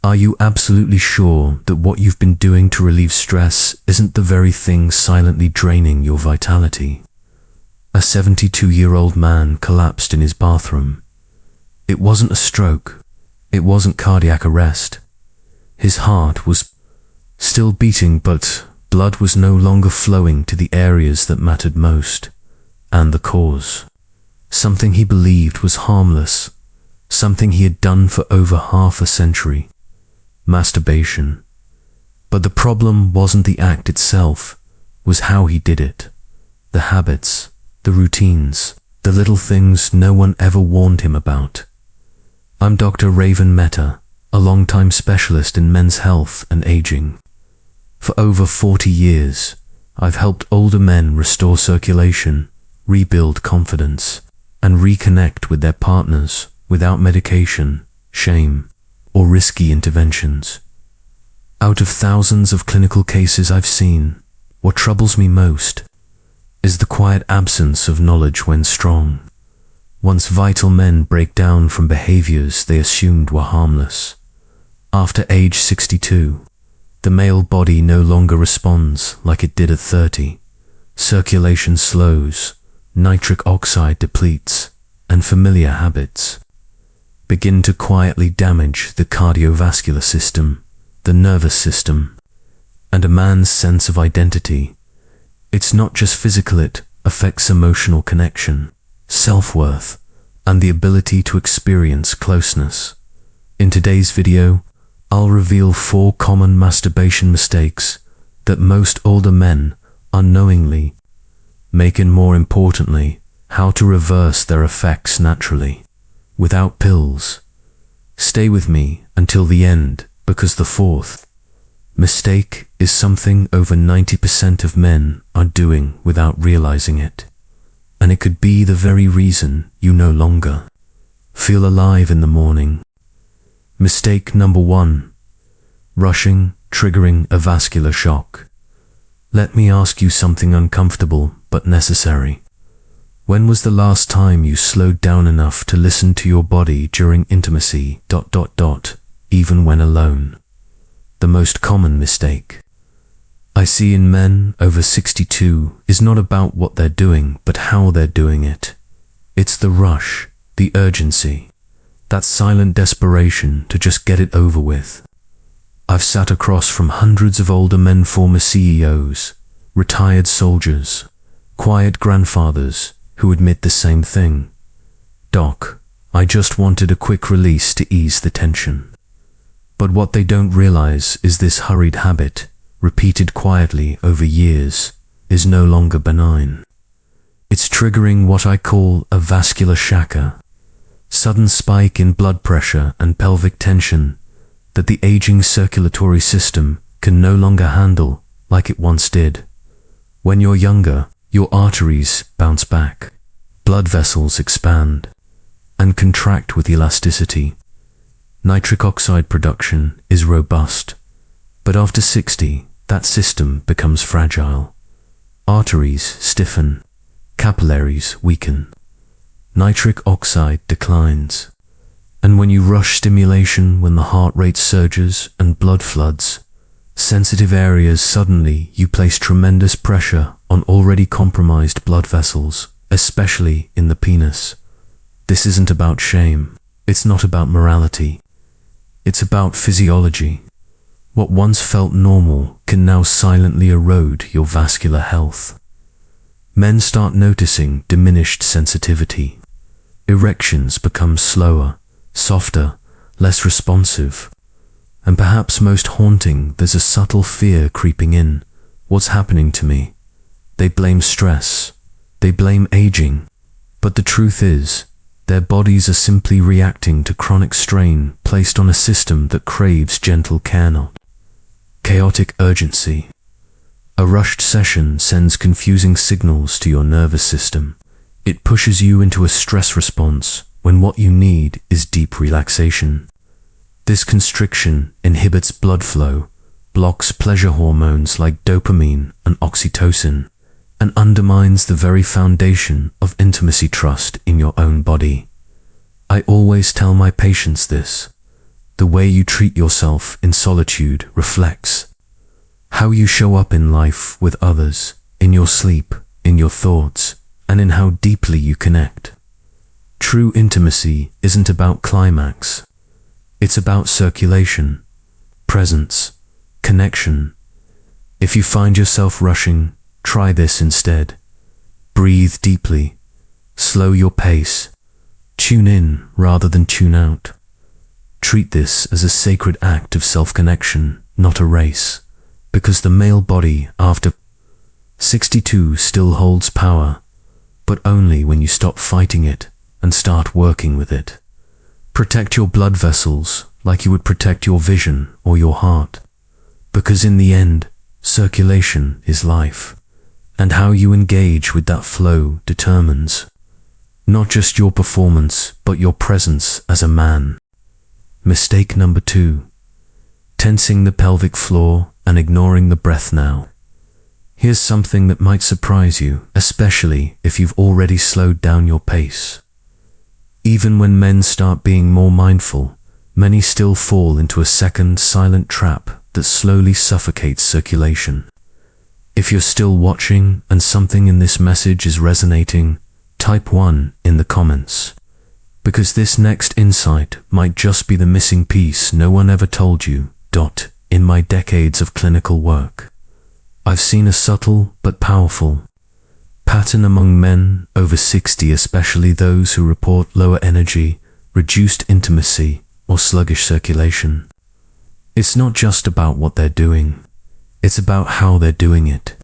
Are you absolutely sure that what you've been doing to relieve stress isn't the very thing silently draining your vitality? A 72-year-old man collapsed in his bathroom. It wasn't a stroke. It wasn't cardiac arrest. His heart was still beating, but blood was no longer flowing to the areas that mattered most. And the cause? Something he believed was harmless. Something he had done for over half a century. Masturbation. But the problem wasn't the act itself, was how he did it. The habits, the routines, the little things no one ever warned him about. I'm Dr. Raven Mehta, a longtime specialist in men's health and aging. For over 40 years, I've helped older men restore circulation, rebuild confidence, and reconnect with their partners without medication, shame, or risky interventions. Out of thousands of clinical cases I've seen, what troubles me most is the quiet absence of knowledge when strong. Once vital men break down from behaviors they assumed were harmless. After age 62, the male body no longer responds like it did at 30. Circulation slows, nitric oxide depletes, and familiar habits begin to quietly damage the cardiovascular system, the nervous system, and a man's sense of identity. It's not just physical, it affects emotional connection, self-worth, and the ability to experience closeness. In today's video, I'll reveal 4 common masturbation mistakes that most older men unknowingly make, and more importantly, how to reverse their effects naturally, without pills. Stay with me until the end, because the 4th mistake is something over 90% of men are doing without realizing it. And it could be the very reason you no longer feel alive in the morning. Mistake number 1. Rushing, triggering a vascular shock. Let me ask you something uncomfortable but necessary. When was the last time you slowed down enough to listen to your body during intimacy, even when alone? The most common mistake I see in men over 62 is not about what they're doing, but how they're doing it. It's the rush, the urgency, that silent desperation to just get it over with. I've sat across from hundreds of older men, former CEOs, retired soldiers, quiet grandfathers who admit the same thing. Doc, I just wanted a quick release to ease the tension. But what they don't realize is this hurried habit, repeated quietly over years, is no longer benign. It's triggering what I call a vascular shaka, sudden spike in blood pressure and pelvic tension that the aging circulatory system can no longer handle like it once did. When you're younger, your arteries bounce back, blood vessels expand and contract with elasticity. Nitric oxide production is robust, but after 60, that system becomes fragile. Arteries stiffen, capillaries weaken, nitric oxide declines, and when you rush stimulation, when the heart rate surges and blood floods sensitive areas, suddenly you place tremendous pressure on already compromised blood vessels, especially in the penis. This isn't about shame. It's not about morality. It's about physiology. What once felt normal can now silently erode your vascular health. Men start noticing diminished sensitivity. Erections become slower, softer, less responsive. And perhaps most haunting, there's a subtle fear creeping in. What's happening to me? They blame stress. They blame aging. But the truth is, their bodies are simply reacting to chronic strain placed on a system that craves gentle care, not chaotic urgency. A rushed session sends confusing signals to your nervous system. It pushes you into a stress response when what you need is deep relaxation. This constriction inhibits blood flow, blocks pleasure hormones like dopamine and oxytocin, and undermines the very foundation of intimacy, trust in your own body. I always tell my patients this. The The way you treat yourself in solitude reflects how you show up in life with others, in your sleep, in your thoughts, and in how deeply you connect. True intimacy isn't about climax. It's about circulation, presence, connection. If you find yourself rushing, try this instead. Breathe deeply. Slow your pace. Tune in rather than tune out. Treat this as a sacred act of self-connection, not a race, because the male body after 62 still holds power, but only when you stop fighting it and start working with it. Protect your blood vessels like you would protect your vision or your heart, because in the end, circulation is life, and how you engage with that flow determines not just your performance, but your presence as a man. Mistake number 2. Tensing the pelvic floor and ignoring the breath now. Here's something that might surprise you, especially if you've already slowed down your pace. Even when men start being more mindful, many still fall into a second silent trap that slowly suffocates circulation. If you're still watching and something in this message is resonating, type 1 in the comments, because this next insight might just be the missing piece no one ever told you. In my decades of clinical work, I've seen a subtle but powerful pattern among men over 60, especially those who report lower energy, reduced intimacy, or sluggish circulation. It's not just about what they're doing, it's about how they're doing it.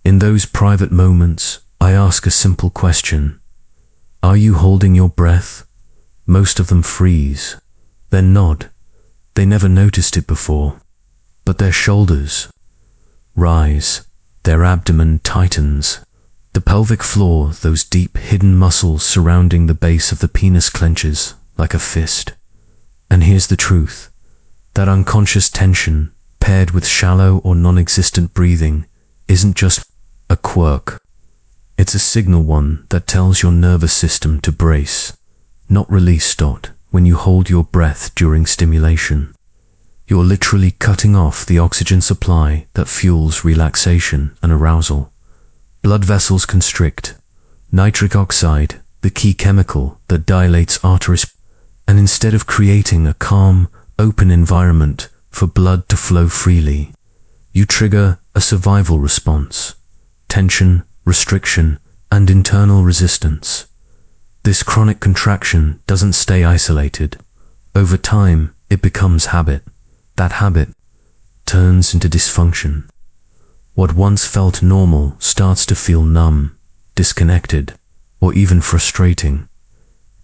In those private moments, I ask a simple question. Are you holding your breath? Most of them freeze, then nod. They never noticed it before, but their shoulders rise, their abdomen tightens, the pelvic floor, those deep hidden muscles surrounding the base of the penis clenches like a fist. And here's the truth. That unconscious tension, paired with shallow or non-existent breathing, isn't just a quirk. It's a signal one that tells your nervous system to brace, not release. When you hold your breath during stimulation, you're literally cutting off the oxygen supply that fuels relaxation and arousal. Blood vessels constrict. Nitric oxide, the key chemical that dilates arteries, and instead of creating a calm, open environment for blood to flow freely, you trigger a survival response, tension, restriction, and internal resistance. This chronic contraction doesn't stay isolated. Over time, it becomes habit. That habit turns into dysfunction. What once felt normal starts to feel numb, disconnected, or even frustrating.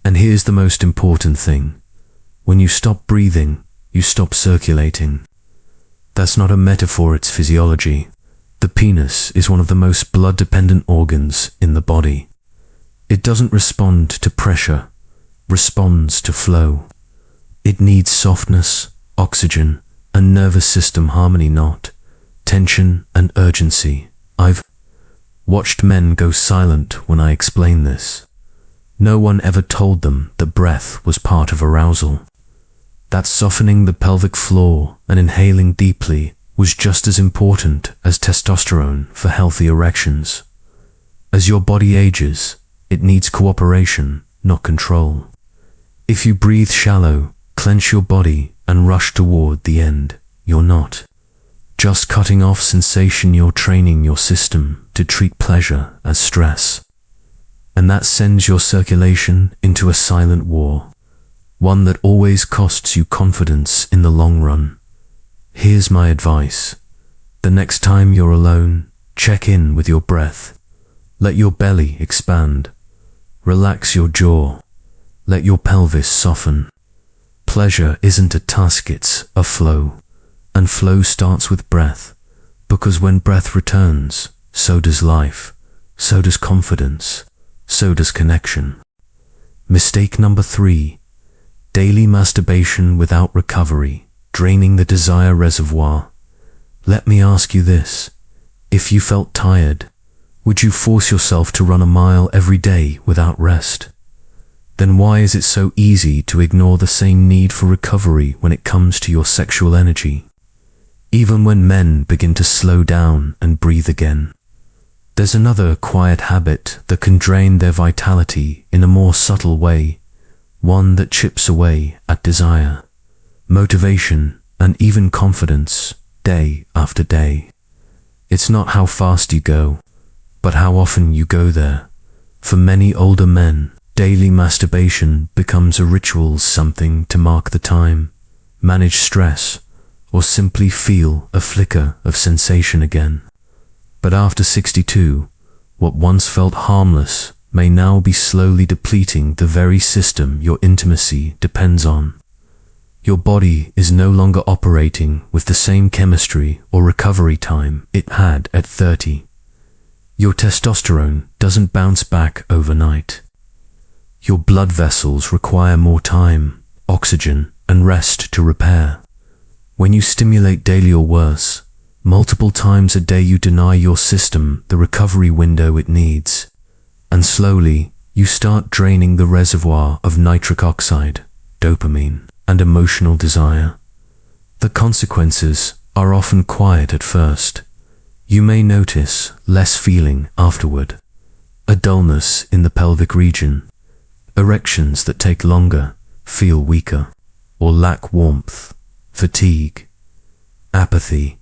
And here's the most important thing. When you stop breathing, you stop circulating. That's not a metaphor, it's physiology. The penis is one of the most blood-dependent organs in the body. It doesn't respond to pressure, responds to flow. It needs softness, oxygen, and nervous system harmony, not tension and urgency. I've watched men go silent when I explain this. No one ever told them that breath was part of arousal. That softening the pelvic floor and inhaling deeply was just as important as testosterone for healthy erections. As your body ages, it needs cooperation, not control. If you breathe shallow, clench your body, and rush toward the end, you're not just cutting off sensation, you're training your system to treat pleasure as stress. And that sends your circulation into a silent war, one that always costs you confidence in the long run. Here's my advice. The next time you're alone, check in with your breath. Let your belly expand. Relax your jaw. Let your pelvis soften. Pleasure isn't a task, it's a flow. And flow starts with breath, because when breath returns, so does life, so does confidence, so does connection. Mistake number 3. Daily masturbation without recovery, draining the desire reservoir. Let me ask you this. If you felt tired, would you force yourself to run a mile every day without rest? then why is it so easy to ignore the same need for recovery when it comes to your sexual energy? Even when men begin to slow down and breathe again, there's another quiet habit that can drain their vitality in a more subtle way, one that chips away at desire, motivation, and even confidence day after day. It's not how fast you go, but how often you go there. For many older men, daily masturbation becomes a ritual, something to mark the time, manage stress, or simply feel a flicker of sensation again. But after 62, what once felt harmless may now be slowly depleting the very system your intimacy depends on. Your body is no longer operating with the same chemistry or recovery time it had at 30. Your testosterone doesn't bounce back overnight. Your blood vessels require more time, oxygen, and rest to repair. When you stimulate daily or worse, multiple times a day, you deny your system the recovery window it needs, and slowly you start draining the reservoir of nitric oxide, dopamine, and emotional desire. The consequences are often quiet at first. You may notice less feeling afterward, a dullness in the pelvic region, erections that take longer, feel weaker, or lack warmth, fatigue, apathy,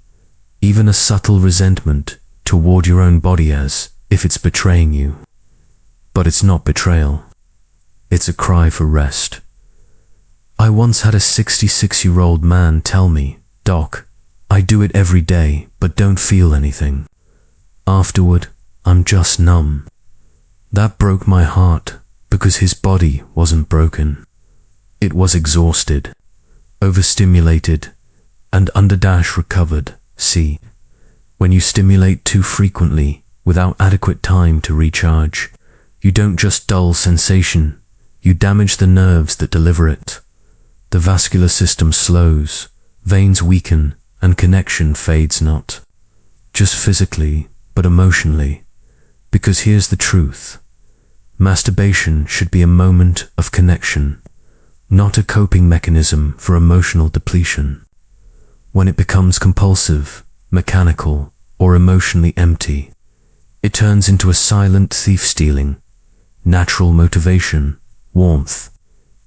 even a subtle resentment toward your own body as if it's betraying you. But it's not betrayal. It's a cry for rest. I once had a 66-year-old man tell me, "Doc, I do it every day but don't feel anything. Afterward, I'm just numb." That broke my heart because his body wasn't broken. It was exhausted, overstimulated, and recovered. See, when you stimulate too frequently without adequate time to recharge, you don't just dull sensation, you damage the nerves that deliver it. The vascular system slows, veins weaken, and connection fades not just physically, but emotionally. Because here's the truth. Masturbation should be a moment of connection, not a coping mechanism for emotional depletion. When it becomes compulsive, mechanical, or emotionally empty, it turns into a silent thief, stealing natural motivation, warmth,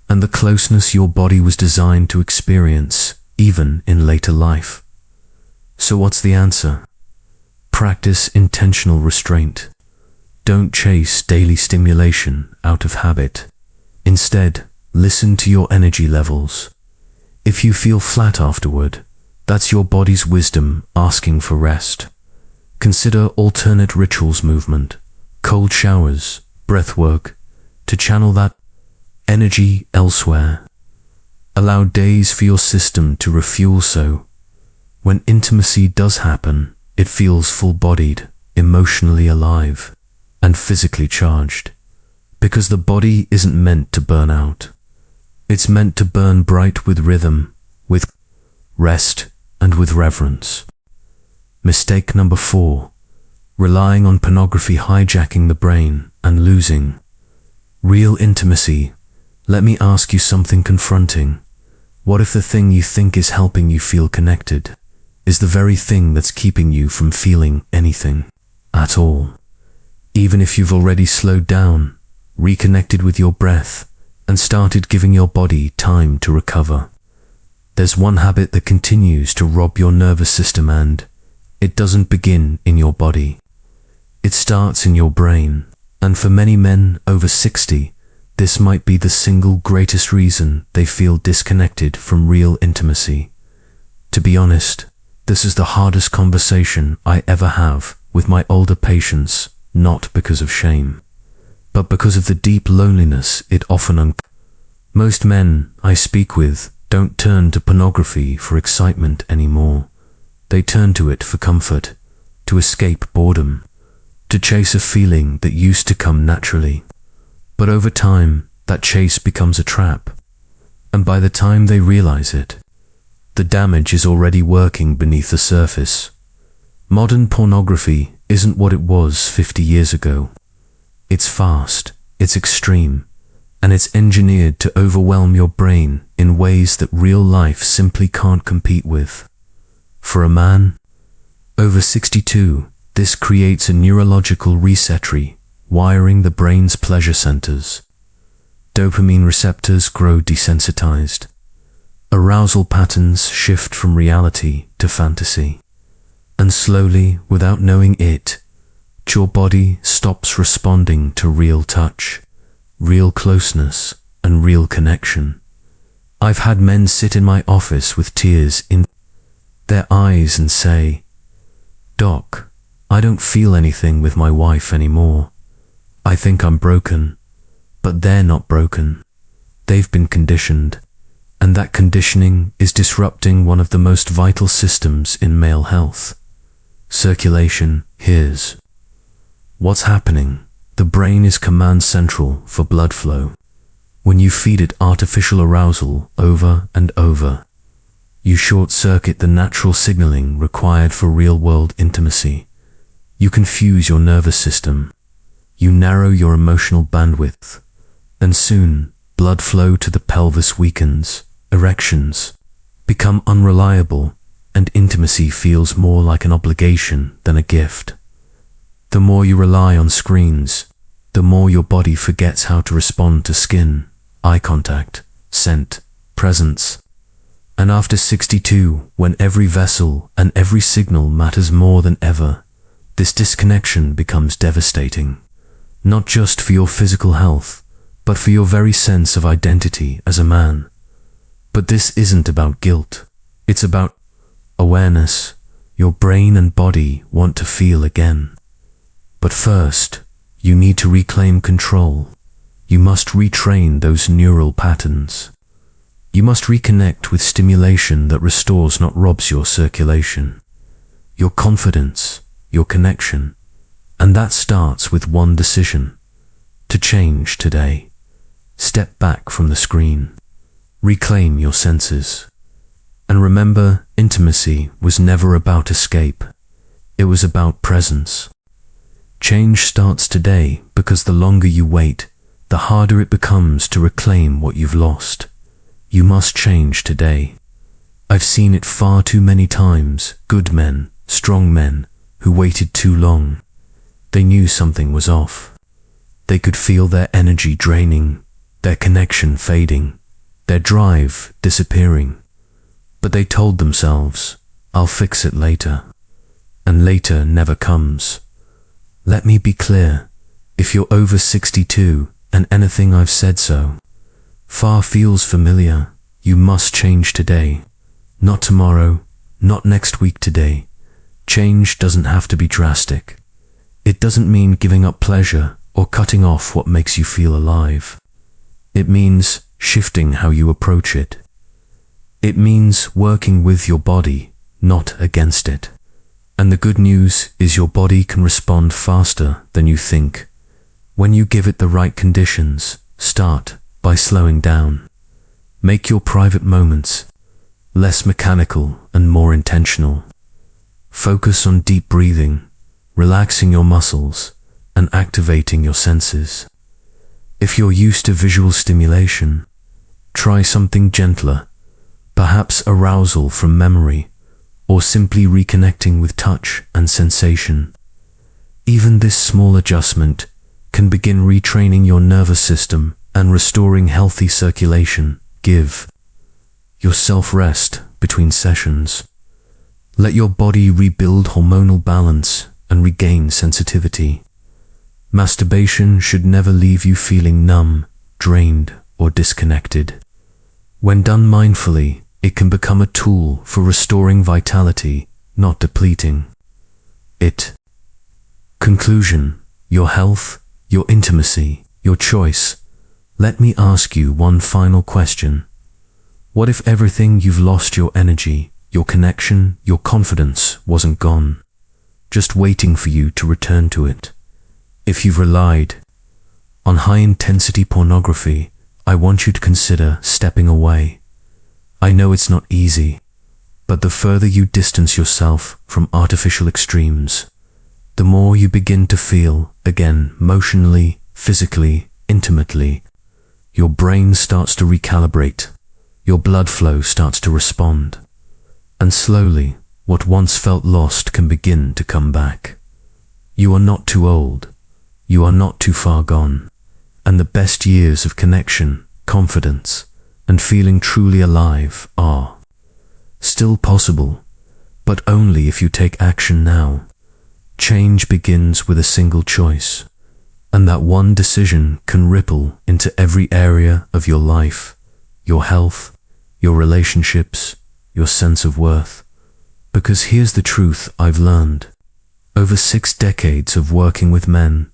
and the closeness your body was designed to experience, even in later life. So what's the answer? Practice intentional restraint. Don't chase daily stimulation out of habit. Instead, listen to your energy levels. If you feel flat afterward, that's your body's wisdom asking for rest. Consider alternate rituals, movement, cold showers, breath work, to channel that energy elsewhere. Allow days for your system to refuel, so when intimacy does happen, it feels full-bodied, emotionally alive, and physically charged. Because the body isn't meant to burn out. It's meant to burn bright with rhythm, with rest, and with reverence. Mistake number 4. Relying on pornography, hijacking the brain and losing real intimacy. Let me ask you something confronting. What if the thing you think is helping you feel connected is the very thing that's keeping you from feeling anything at all? Even if you've already slowed down, reconnected with your breath, and started giving your body time to recover, there's one habit that continues to rob your nervous system, and it doesn't begin in your body. It starts in your brain. And for many men over 60, this might be the single greatest reason they feel disconnected from real intimacy. To be honest, this is the hardest conversation I ever have with my older patients, not because of shame, but because of the deep loneliness it often Most men I speak with don't turn to pornography for excitement anymore. They turn to it for comfort, to escape boredom, to chase a feeling that used to come naturally. But over time, that chase becomes a trap. And by the time they realize it, the damage is already working beneath the surface. Modern pornography isn't what it was 50 years ago. It's fast, it's extreme, and it's engineered to overwhelm your brain in ways that real life simply can't compete with. For a man over 62, this creates a neurological resetry, wiring the brain's pleasure centers. Dopamine receptors grow desensitized. Arousal patterns shift from reality to fantasy. And slowly, without knowing it, your body stops responding to real touch, real closeness, and real connection. I've had men sit in my office with tears in their eyes and say, "Doc, I don't feel anything with my wife anymore. I think I'm broken." But they're not broken. They've been conditioned, and that conditioning is disrupting one of the most vital systems in male health. Circulation. Here's what's happening. The brain is command central for blood flow. When you feed it artificial arousal over and over, you short-circuit the natural signaling required for real-world intimacy. You confuse your nervous system. You narrow your emotional bandwidth. And soon, blood flow to the pelvis weakens, erections become unreliable, and intimacy feels more like an obligation than a gift. The more you rely on screens, the more your body forgets how to respond to skin, eye contact, scent, presence. And after 62, when every vessel and every signal matters more than ever, this disconnection becomes devastating, not just for your physical health, but for your very sense of identity as a man. But this isn't about guilt. It's about awareness. Your brain and body want to feel again. But first, you need to reclaim control. You must retrain those neural patterns. You must reconnect with stimulation that restores, not robs, your circulation, your confidence, your connection. And that starts with one decision: to change today. Step back from the screen. Reclaim your senses. And remember, intimacy was never about escape. It was about presence. Change starts today, because the longer you wait, the harder it becomes to reclaim what you've lost. You must change today. I've seen it far too many times. Good men, strong men, who waited too long. They knew something was off. They could feel their energy draining, their connection fading, their drive disappearing. But they told themselves, "I'll fix it later." And later never comes. Let me be clear. If you're over 62 and anything I've said so far feels familiar, you must change today. Not tomorrow, not next week, today. Change doesn't have to be drastic. It doesn't mean giving up pleasure or cutting off what makes you feel alive. It means shifting how you approach it. It means working with your body, not against it. And the good news is your body can respond faster than you think. When you give it the right conditions, start by slowing down. Make your private moments less mechanical and more intentional. Focus on deep breathing, relaxing your muscles, and activating your senses. If you're used to visual stimulation, try something gentler, perhaps arousal from memory, or simply reconnecting with touch and sensation. Even this small adjustment can begin retraining your nervous system and restoring healthy circulation. Give yourself rest between sessions. Let your body rebuild hormonal balance and regain sensitivity. Masturbation should never leave you feeling numb, drained, or disconnected. When done mindfully, it can become a tool for restoring vitality, not depleting it. Conclusion: your health, your intimacy, your choice. Let me ask you one final question. What if everything you've lost, your energy, your connection, your confidence, wasn't gone, just waiting for you to return to it? If you've relied on high-intensity pornography, I want you to consider stepping away. I know it's not easy, but the further you distance yourself from artificial extremes, the more you begin to feel again, emotionally, physically, intimately. your brain starts to recalibrate, your blood flow starts to respond, and slowly, what once felt lost can begin to come back. You are not too old, you are not too far gone, and the best years of connection, confidence, and feeling truly alive are still possible, but only if you take action now. Change begins with a single choice, and that one decision can ripple into every area of your life, your health, your relationships, your sense of worth. Because here's the truth I've learned. Over 6 decades of working with men,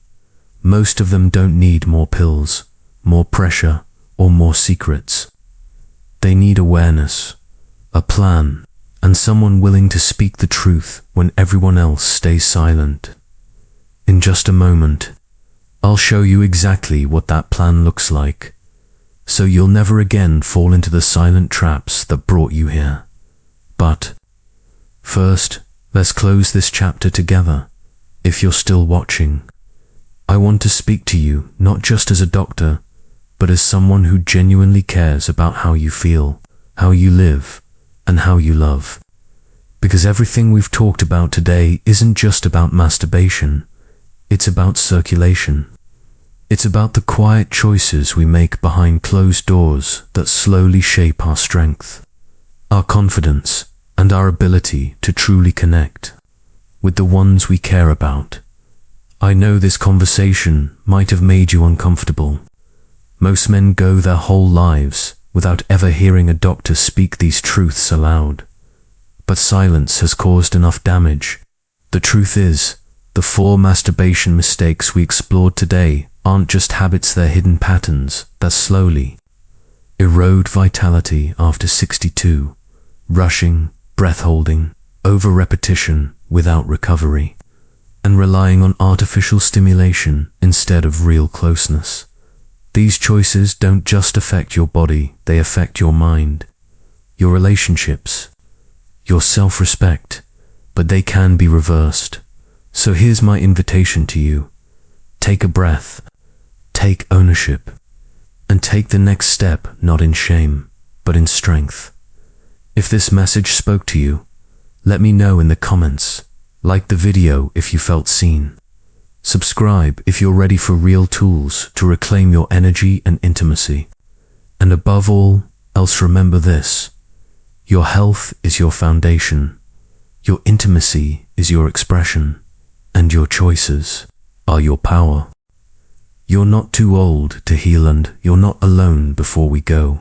most of them don't need more pills, more pressure, or more secrets. They need awareness, a plan, and someone willing to speak the truth when everyone else stays silent. In just a moment, I'll show you exactly what that plan looks like, so you'll never again fall into the silent traps that brought you here. But first, let's close this chapter together. If you're still watching, I want to speak to you not just as a doctor, but as someone who genuinely cares about how you feel, how you live, and how you love. Because everything we've talked about today isn't just about masturbation, it's about circulation. It's about the quiet choices we make behind closed doors that slowly shape our strength, our confidence, and our ability to truly connect with the ones we care about. I know this conversation might have made you uncomfortable. Most men go their whole lives without ever hearing a doctor speak these truths aloud. But silence has caused enough damage. The truth is, the 4 masturbation mistakes we explored today aren't just habits, they're hidden patterns that slowly erode vitality after 62, rushing, breath holding, over repetition without recovery, and relying on artificial stimulation instead of real closeness. These choices don't just affect your body, they affect your mind, your relationships, your self-respect, but they can be reversed. So here's my invitation to you. Take a breath, take ownership, and take the next step not in shame, but in strength. If this message spoke to you, let me know in the comments. Like the video if you felt seen. Subscribe if you're ready for real tools to reclaim your energy and intimacy. And above all else, remember this: your health is your foundation, your intimacy is your expression, and your choices are your power. You're not too old to heal, and you're not alone. Before we go,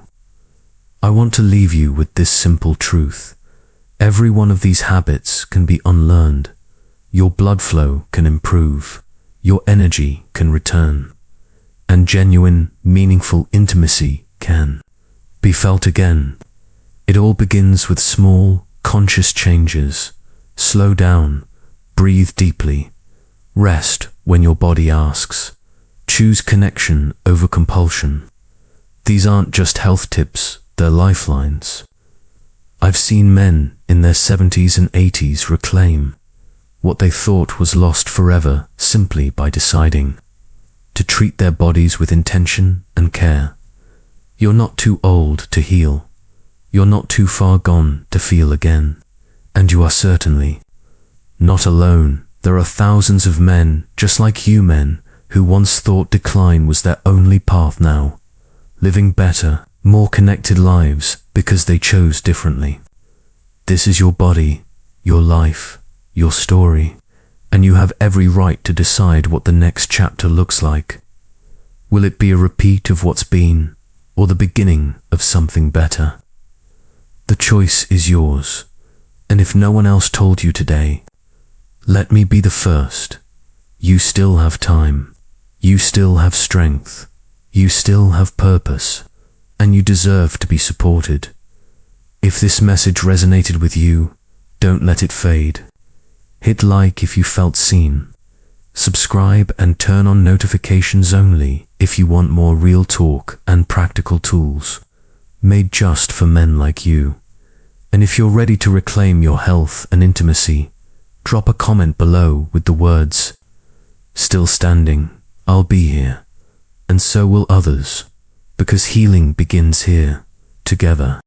I want to leave you with this simple truth. Every one of these habits can be unlearned. Your blood flow can improve, your energy can return, and genuine, meaningful intimacy can be felt again. It all begins with small, conscious changes. Slow down, breathe deeply, rest when your body asks. Choose connection over compulsion. These aren't just health tips, they're lifelines. I've seen men in their 70s and 80s reclaim what they thought was lost forever simply by deciding to treat their bodies with intention and care. You're not too old to heal. You're not too far gone to feel again. And you are certainly not alone. There are thousands of men, just like you men, who once thought decline was their only path now, living better, more connected lives because they chose differently. This is your body, your life, your story, and you have every right to decide what the next chapter looks like. Will it be a repeat of what's been, or the beginning of something better? The choice is yours, and if no one else told you today, let me be the first. You still have time, you still have strength, you still have purpose, and you deserve to be supported. If this message resonated with you, don't let it fade. Hit like if you felt seen. Subscribe and turn on notifications only if you want more real talk and practical tools, made just for men like you. And if you're ready to reclaim your health and intimacy, drop a comment below with the words, "Still standing, I'll be here," and so will others. because healing begins here, together.